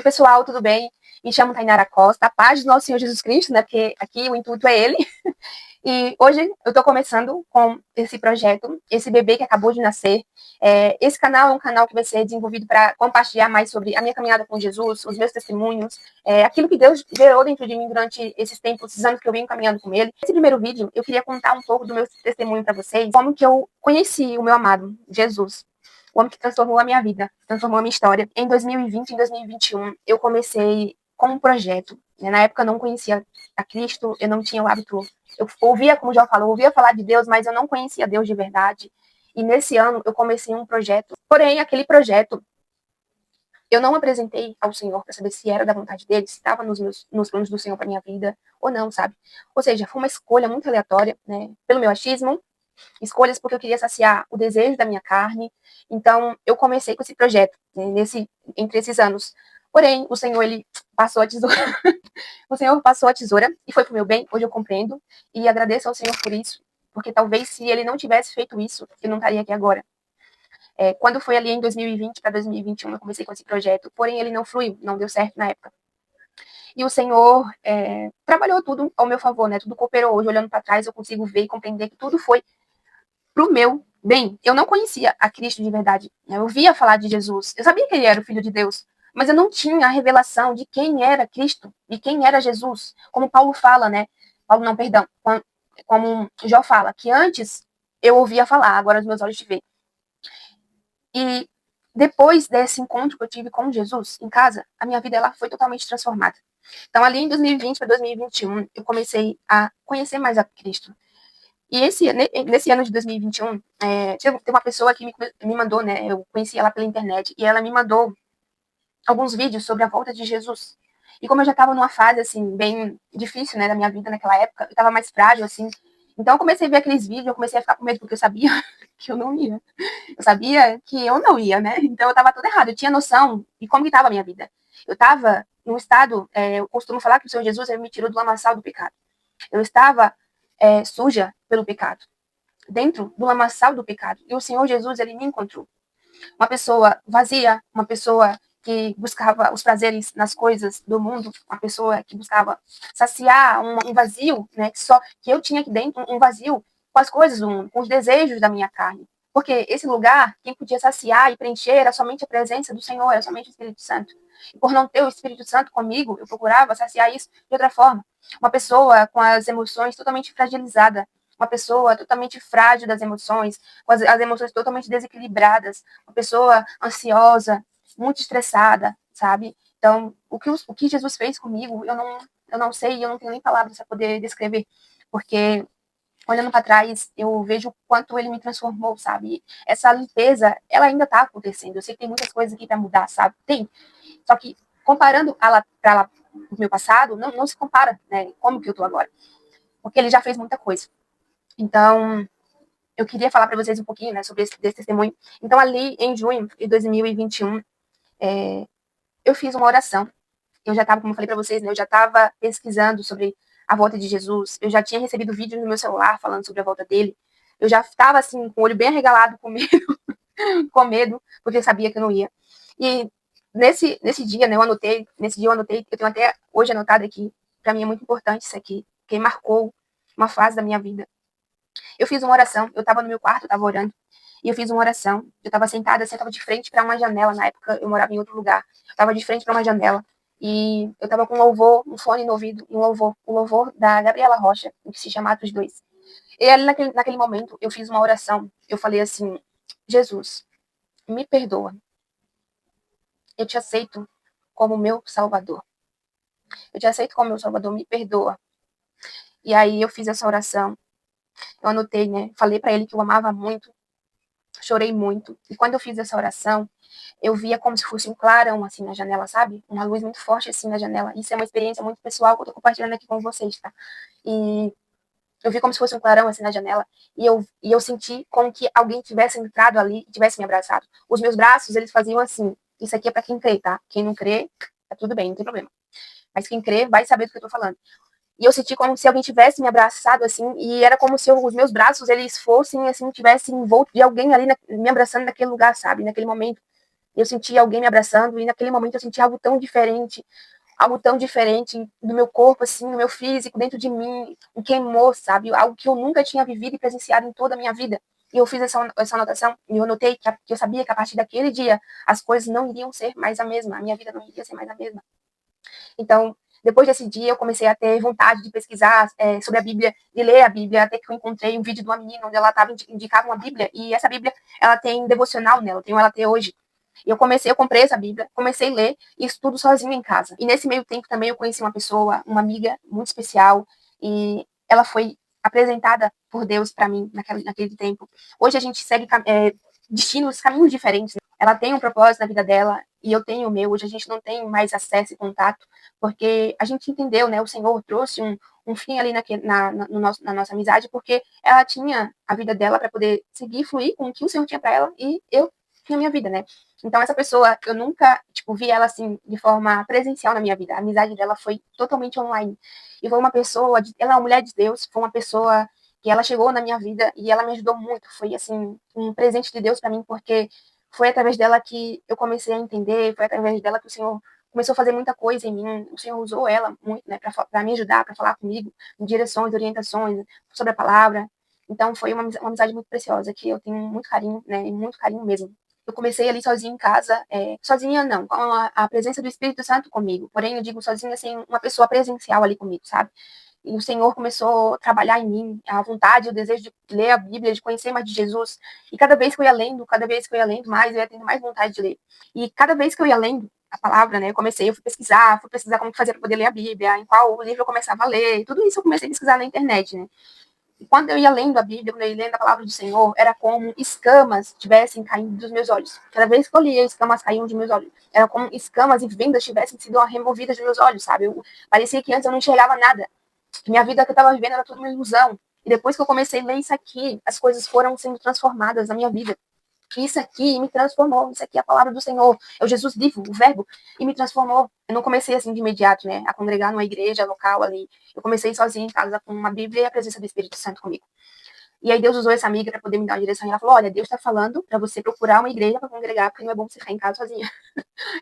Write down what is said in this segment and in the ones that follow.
pessoal, tudo bem? Me chamo Tainara Costa, a paz do nosso Senhor Jesus Cristo, né? Porque aqui o intuito é Ele. E hoje eu estou começando com esse projeto, esse bebê que acabou de nascer. Esse canal é um canal que vai ser desenvolvido para compartilhar mais sobre a minha caminhada com Jesus, os meus testemunhos, aquilo que Deus gerou dentro de mim durante esses tempos, esses anos que eu venho caminhando com Ele. Nesse primeiro vídeo, eu queria contar um pouco do meu testemunho para vocês, como que eu conheci o meu amado, Jesus. O homem que transformou a minha vida, transformou a minha história. Em 2020, em 2021, eu comecei com um projeto. Na época eu não conhecia a Cristo, eu não tinha o hábito. Eu ouvia, como já falou, ouvia falar de Deus, mas eu não conhecia Deus de verdade. E nesse ano eu comecei um projeto. Porém, aquele projeto eu não apresentei ao Senhor para saber se era da vontade dele, se estava nos planos do Senhor para minha vida ou não, sabe? Ou seja, foi uma escolha muito aleatória, né? Pelo meu achismo, escolhas porque eu queria saciar o desejo da minha carne. Então, eu comecei com esse projeto, né, entre esses anos. Porém, o Senhor, ele passou a tesoura. O Senhor passou a tesoura e foi pro meu bem. Hoje eu compreendo e agradeço ao Senhor por isso, porque talvez se ele não tivesse feito isso, eu não estaria aqui agora. Quando foi ali em 2020 para 2021, eu comecei com esse projeto, porém ele não fluiu, não deu certo na época. E o Senhor trabalhou tudo ao meu favor, né? Tudo cooperou. Hoje, olhando para trás, eu consigo ver e compreender que tudo foi pro meu bem. Eu não conhecia a Cristo de verdade. Eu ouvia falar de Jesus. Eu sabia que ele era o Filho de Deus, mas eu não tinha a revelação de quem era Cristo, de quem era Jesus. Como Paulo fala, né? Paulo não, perdão. Como Jó fala, que antes eu ouvia falar, agora os meus olhos te veem. E depois desse encontro que eu tive com Jesus em casa, a minha vida ela foi totalmente transformada. Então, ali em 2020 para 2021, eu comecei a conhecer mais a Cristo. E nesse ano de 2021, tem uma pessoa que me mandou, né? Eu conheci ela pela internet, e ela me mandou alguns vídeos sobre a volta de Jesus. E como eu já estava numa fase, assim, bem difícil, né, da minha vida naquela época, eu estava mais frágil, assim. Então eu comecei a ver aqueles vídeos, eu comecei a ficar com medo, porque eu sabia que eu não ia. Eu sabia que eu não ia, né? Então eu estava tudo errado. Eu tinha noção de como que estava a minha vida. Eu estava num estado, eu costumo falar que o Senhor Jesus ele me tirou do lamaçal do pecado. Eu estava suja pelo pecado, dentro do lamaçal do pecado. E o Senhor Jesus, ele me encontrou. Uma pessoa vazia, uma pessoa que buscava os prazeres nas coisas do mundo, uma pessoa que buscava saciar um vazio, né, que eu tinha aqui dentro, um vazio com as coisas do mundo, com os desejos da minha carne. Porque esse lugar, quem podia saciar e preencher era somente a presença do Senhor, era somente o Espírito Santo. E por não ter o Espírito Santo comigo, eu procurava saciar isso de outra forma. Uma pessoa com as emoções totalmente fragilizada, uma pessoa totalmente frágil das emoções, com as emoções totalmente desequilibradas, uma pessoa ansiosa, muito estressada, sabe? Então, o que Jesus fez comigo, eu não sei, eu não tenho nem palavras para poder descrever, porque olhando para trás, eu vejo o quanto ele me transformou, sabe? Essa limpeza, ela ainda está acontecendo. Eu sei que tem muitas coisas aqui para mudar, sabe? Tem. Só que comparando para o meu passado, não se compara, né? Como que eu tô agora? Porque ele já fez muita coisa. Então, eu queria falar para vocês um pouquinho, né, sobre desse testemunho. Então, ali em junho de 2021, eu fiz uma oração. Eu já estava, como eu falei para vocês, né, eu já estava pesquisando sobre a volta de Jesus. Eu já tinha recebido vídeos no meu celular falando sobre a volta dele. Eu já estava, assim, com o olho bem arregalado, com medo, com medo, porque eu sabia que eu não ia. E nesse dia, né, eu anotei, eu tenho até hoje anotado aqui, para mim é muito importante isso aqui, porque marcou uma fase da minha vida. Eu fiz uma oração, eu estava no meu quarto, eu estava orando, e eu fiz uma oração. Eu estava sentada, assim, eu estava de frente para uma janela, na época eu morava em outro lugar. Eu estava de frente para uma janela, e eu estava com um louvor, um fone no ouvido, um louvor da Gabriela Rocha, que se chama Atos 2. E ali naquele momento, eu fiz uma oração, eu falei assim, Jesus, me perdoa, eu te aceito como meu Salvador. Eu te aceito como meu Salvador, me perdoa. E aí eu fiz essa oração, eu anotei, né, falei para ele que eu amava muito, chorei muito. E quando eu fiz essa oração, eu via como se fosse um clarão, assim, na janela, sabe? Uma luz muito forte, assim, na janela. Isso é uma experiência muito pessoal que eu tô compartilhando aqui com vocês, tá? E eu vi como se fosse um clarão, assim, na janela. E eu senti como que alguém tivesse entrado ali e tivesse me abraçado. Os meus braços, eles faziam assim. Isso aqui é pra quem crê, tá? Quem não crê, tá tudo bem, não tem problema. Mas quem crê vai saber do que eu tô falando. E eu senti como se alguém tivesse me abraçado, assim, e era como se os meus braços, eles fossem, assim, tivessem envolto de alguém ali, me abraçando naquele lugar, sabe? Naquele momento. Eu senti alguém me abraçando e naquele momento eu senti algo tão diferente do meu corpo, assim, no meu físico, dentro de mim, me queimou, sabe? Algo que eu nunca tinha vivido e presenciado em toda a minha vida. E eu fiz essa anotação e eu notei que eu sabia que a partir daquele dia as coisas não iriam ser mais a mesma, a minha vida não iria ser mais a mesma. Então, depois desse dia, eu comecei a ter vontade de pesquisar sobre a Bíblia, de ler a Bíblia, até que eu encontrei um vídeo de uma menina onde ela estava indicando uma Bíblia, e essa Bíblia, ela tem devocional nela, eu tenho ela até hoje. E eu comprei essa Bíblia, comecei a ler e estudo sozinho em casa. E nesse meio tempo também eu conheci uma pessoa, uma amiga muito especial, e ela foi apresentada por Deus para mim naquele tempo. Hoje a gente segue destinos, caminhos diferentes. Ela tem um propósito na vida dela e eu tenho o meu. Hoje a gente não tem mais acesso e contato, porque a gente entendeu, né? O Senhor trouxe um fim ali na nossa amizade, porque ela tinha a vida dela para poder seguir, fluir com o que o Senhor tinha para ela e eu tinha a minha vida, né? Então, essa pessoa, eu nunca, tipo, vi ela, assim, de forma presencial na minha vida. A amizade dela foi totalmente online. E foi uma pessoa, ela é uma mulher de Deus, foi uma pessoa que ela chegou na minha vida e ela me ajudou muito. Foi, assim, um presente de Deus para mim, porque foi através dela que eu comecei a entender, foi através dela que o Senhor começou a fazer muita coisa em mim. O Senhor usou ela muito, né, para me ajudar, para falar comigo, direções, orientações sobre a palavra. Então, foi uma amizade muito preciosa, que eu tenho muito carinho, né, muito carinho mesmo. Eu comecei ali sozinha em casa, sozinha não, com a presença do Espírito Santo comigo. Porém, eu digo sozinha, assim, uma pessoa presencial ali comigo, sabe? E o Senhor começou a trabalhar em mim a vontade, o desejo de ler a Bíblia, de conhecer mais de Jesus. E cada vez que eu ia lendo, mais, eu ia tendo mais vontade de ler. E cada vez que eu ia lendo a palavra, né, eu fui pesquisar como fazer para poder ler a Bíblia, em qual livro eu começava a ler, tudo isso eu comecei a pesquisar na internet, né? E quando eu ia lendo a Bíblia, quando eu ia lendo a palavra do Senhor, era como escamas tivessem caindo dos meus olhos. Cada vez que eu lia, escamas caíam dos meus olhos. Era como escamas e vendas tivessem sido removidas dos meus olhos, sabe? Parecia que antes eu não enxergava nada. Que minha vida que eu estava vivendo era tudo uma ilusão. E depois que eu comecei a ler isso aqui, as coisas foram sendo transformadas na minha vida. Isso aqui me transformou, isso aqui é a palavra do Senhor, é o Jesus vivo, o verbo, e me transformou. Eu não comecei assim de imediato, né, a congregar numa igreja local ali. Eu comecei sozinha em casa com uma Bíblia e a presença do Espírito Santo comigo. E aí Deus usou essa amiga para poder me dar uma direção. E ela falou: olha, Deus está falando para você procurar uma igreja para congregar, porque não é bom você ficar em casa sozinha.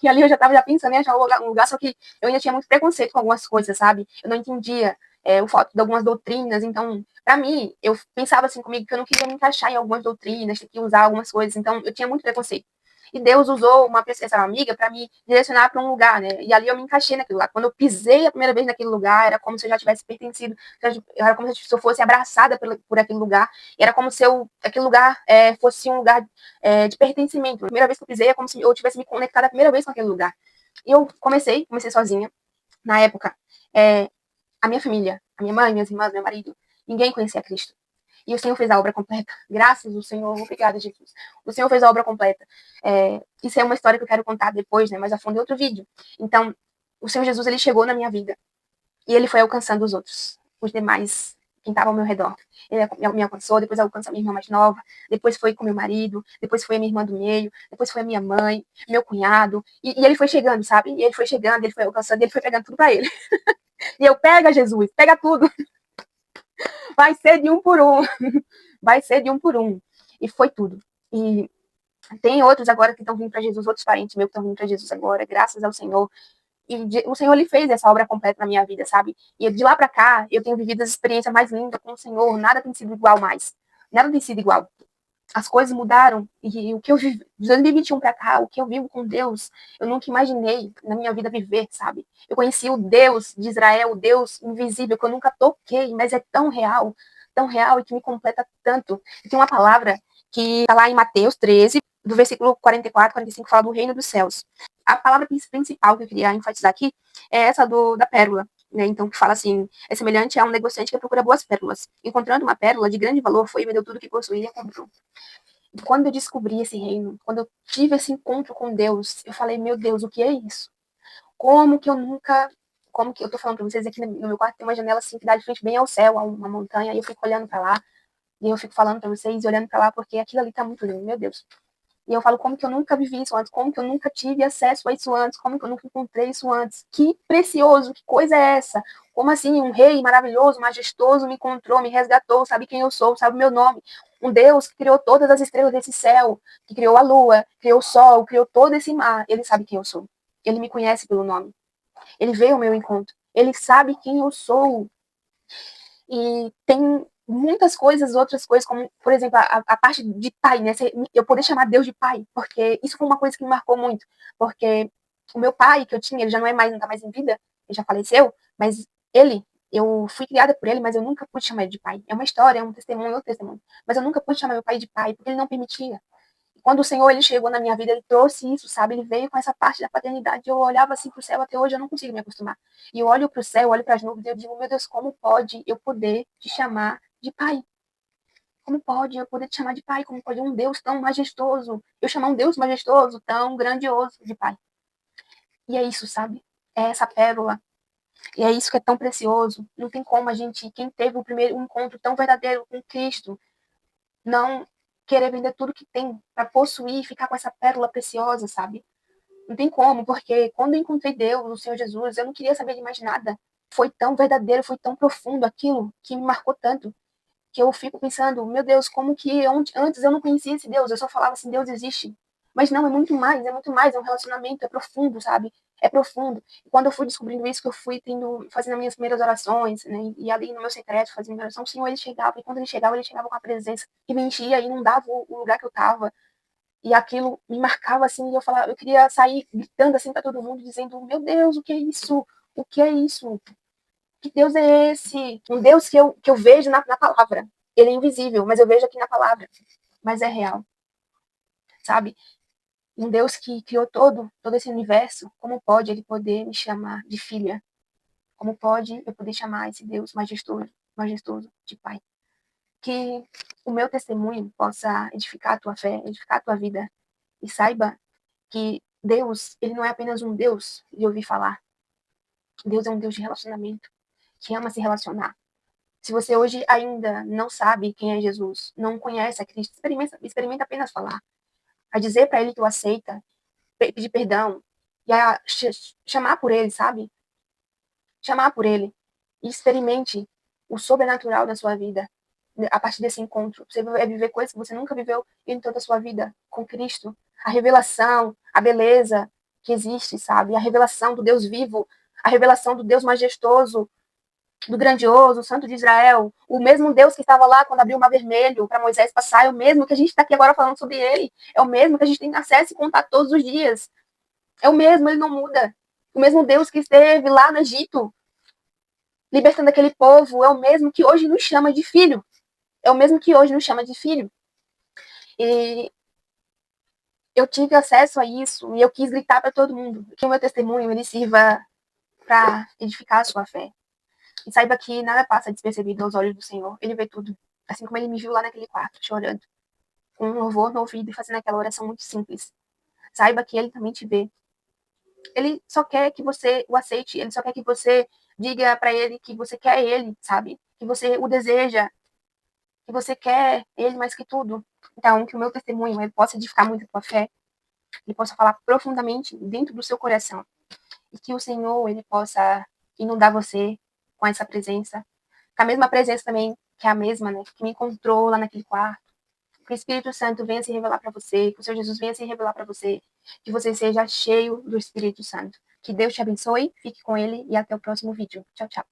E ali eu já estava já pensando em achar um lugar, só que eu ainda tinha muito preconceito com algumas coisas, sabe? Eu não entendia o fato de algumas doutrinas. Então, para mim, eu pensava assim comigo que eu não queria me encaixar em algumas doutrinas, tinha que usar algumas coisas. Então, eu tinha muito preconceito. E Deus usou essa amiga para me direcionar para um lugar, né? E ali eu me encaixei naquele lugar. Quando eu pisei a primeira vez naquele lugar, era como se eu já tivesse pertencido, era como se eu fosse abraçada por aquele lugar. Era como se aquele lugar fosse um lugar de pertencimento. A primeira vez que eu pisei é como se eu tivesse me conectado a primeira vez com aquele lugar. E eu comecei sozinha. Na época, a minha família, a minha mãe, minhas irmãs, meu marido, ninguém conhecia Cristo. E o Senhor fez a obra completa. Graças ao Senhor, obrigada, Jesus. O Senhor fez a obra completa. Isso é uma história que eu quero contar depois, né? Mais a fundo em outro vídeo. Então, o Senhor Jesus, ele chegou na minha vida. E ele foi alcançando os outros, os demais, quem estava ao meu redor. Ele me alcançou, depois alcançou a minha irmã mais nova, depois foi com meu marido, depois foi a minha irmã do meio, depois foi a minha mãe, meu cunhado. E ele foi chegando, sabe? E ele foi chegando, ele foi alcançando, ele foi pegando tudo pra ele. E eu, pega, Jesus, pega tudo. Vai ser de um por um. Vai ser de um por um. E foi tudo. E tem outros agora que estão vindo para Jesus, outros parentes meus que estão vindo para Jesus agora, graças ao Senhor. E o Senhor, ele fez essa obra completa na minha vida, sabe? E de lá para cá, eu tenho vivido as experiências mais lindas com o Senhor. Nada tem sido igual mais. Nada tem sido igual. As coisas mudaram. E o que eu vivi, de 2021 para cá, o que eu vivo com Deus, eu nunca imaginei na minha vida viver, sabe? Eu conheci o Deus de Israel, o Deus invisível, que eu nunca toquei, mas é tão real e que me completa tanto. E tem uma palavra que está lá em Mateus 13, do versículo 44, 45, fala do reino dos céus. A palavra principal que eu queria enfatizar aqui é essa da pérola, né? Então, que fala assim: é semelhante a um negociante que procura boas pérolas. Encontrando uma pérola de grande valor, foi e vendeu tudo que possuía e comprou. E quando eu descobri esse reino, quando eu tive esse encontro com Deus, eu falei: meu Deus, o que é isso? Como que eu nunca. Como que eu tô falando pra vocês aqui no meu quarto tem uma janela assim que dá de frente bem ao céu, a uma montanha, e eu fico olhando pra lá, e eu fico falando pra vocês e olhando pra lá, porque aquilo ali tá muito lindo, meu Deus. E eu falo, como que eu nunca vivi isso antes? Como que eu nunca tive acesso a isso antes? Como que eu nunca encontrei isso antes? Que precioso, que coisa é essa? Como assim um rei maravilhoso, majestoso me encontrou, me resgatou, sabe quem eu sou, sabe o meu nome? Um Deus que criou todas as estrelas desse céu, que criou a lua, criou o sol, criou todo esse mar. Ele sabe quem eu sou. Ele me conhece pelo nome. Ele veio ao meu encontro. Ele sabe quem eu sou. E tem muitas coisas, outras coisas, como, por exemplo, a parte de pai, né? Eu poder chamar Deus de pai, porque isso foi uma coisa que me marcou muito. Porque o meu pai, que eu tinha, ele já não é mais, não tá mais em vida, ele já faleceu, mas ele, eu fui criada por ele, mas eu nunca pude chamar ele de pai. É uma história, é um testemunho, é outro testemunho. Mas eu nunca pude chamar meu pai de pai, porque ele não permitia. Quando o Senhor ele chegou na minha vida, ele trouxe isso, sabe? Ele veio com essa parte da paternidade. Eu olhava assim para o céu, até hoje eu não consigo me acostumar. E eu olho para o céu, olho para as nuvens e eu digo, meu Deus, como pode eu poder te chamar de pai? Como pode eu poder te chamar de pai? Como pode um Deus tão majestoso, eu chamar um Deus majestoso, tão grandioso de pai? E é isso, sabe? É essa pérola. E é isso que é tão precioso. Não tem como a gente, quem teve o primeiro encontro tão verdadeiro com Cristo, não querer vender tudo que tem para possuir e ficar com essa pérola preciosa, sabe? Não tem como, porque quando eu encontrei Deus, o Senhor Jesus, eu não queria saber de mais nada. Foi tão verdadeiro, foi tão profundo aquilo que me marcou tanto, que eu fico pensando, meu Deus, como que antes eu não conhecia esse Deus, eu só falava assim, Deus existe. Mas não, é muito mais, é um relacionamento, é profundo, sabe? É profundo. E quando eu fui descobrindo isso, que eu fui fazendo as minhas primeiras orações, né? E ali no meu secreto, fazendo oração, o Senhor, ele chegava, e quando ele chegava com a presença que me enchia e inundava o lugar que eu tava. E aquilo me marcava assim, e eu falava, eu queria sair gritando assim para todo mundo, dizendo, meu Deus, o que é isso? O que é isso? Que Deus é esse? Um Deus que eu vejo na palavra. Ele é invisível, mas eu vejo aqui na palavra. Mas é real, sabe? Um Deus que criou todo esse universo. Como pode ele poder me chamar de filha? Como pode eu poder chamar esse Deus majestoso de pai? Que o meu testemunho possa edificar a tua fé, edificar a tua vida. E saiba que Deus, ele não é apenas um Deus de ouvir falar. Deus é um Deus de relacionamento, que ama se relacionar. Se você hoje ainda não sabe quem é Jesus, não conhece a Cristo, experimenta apenas falar. A dizer para ele que o aceita, pedir perdão, e a chamar por ele, sabe? Chamar por ele. E experimente o sobrenatural da sua vida a partir desse encontro. Você vai viver coisas que você nunca viveu em toda a sua vida com Cristo. A revelação, a beleza que existe, sabe? A revelação do Deus vivo, a revelação do Deus majestoso, do grandioso, o Santo de Israel, o mesmo Deus que estava lá quando abriu o Mar Vermelho para Moisés passar, é o mesmo que a gente está aqui agora falando sobre ele, é o mesmo que a gente tem acesso e contato todos os dias, é o mesmo, ele não muda. O mesmo Deus que esteve lá no Egito, libertando aquele povo, é o mesmo que hoje nos chama de filho. É o mesmo que hoje nos chama de filho. E eu tive acesso a isso e eu quis gritar para todo mundo que o meu testemunho ele sirva para edificar a sua fé. E saiba que nada passa despercebido aos olhos do Senhor. Ele vê tudo. Assim como ele me viu lá naquele quarto, chorando, com um louvor no ouvido e fazendo aquela oração muito simples. Saiba que ele também te vê. Ele só quer que você o aceite. Ele só quer que você diga para ele que você quer ele, sabe? Que você o deseja, que você quer ele mais que tudo. Então, que o meu testemunho ele possa edificar muito a tua fé, ele possa falar profundamente dentro do seu coração e que o Senhor ele possa inundar você com essa presença, com a mesma presença também que é a mesma, né, que me encontrou lá naquele quarto. Que o Espírito Santo venha se revelar para você, que o Senhor Jesus venha se revelar para você, que você seja cheio do Espírito Santo. Que Deus te abençoe, fique com ele e até o próximo vídeo. Tchau, tchau.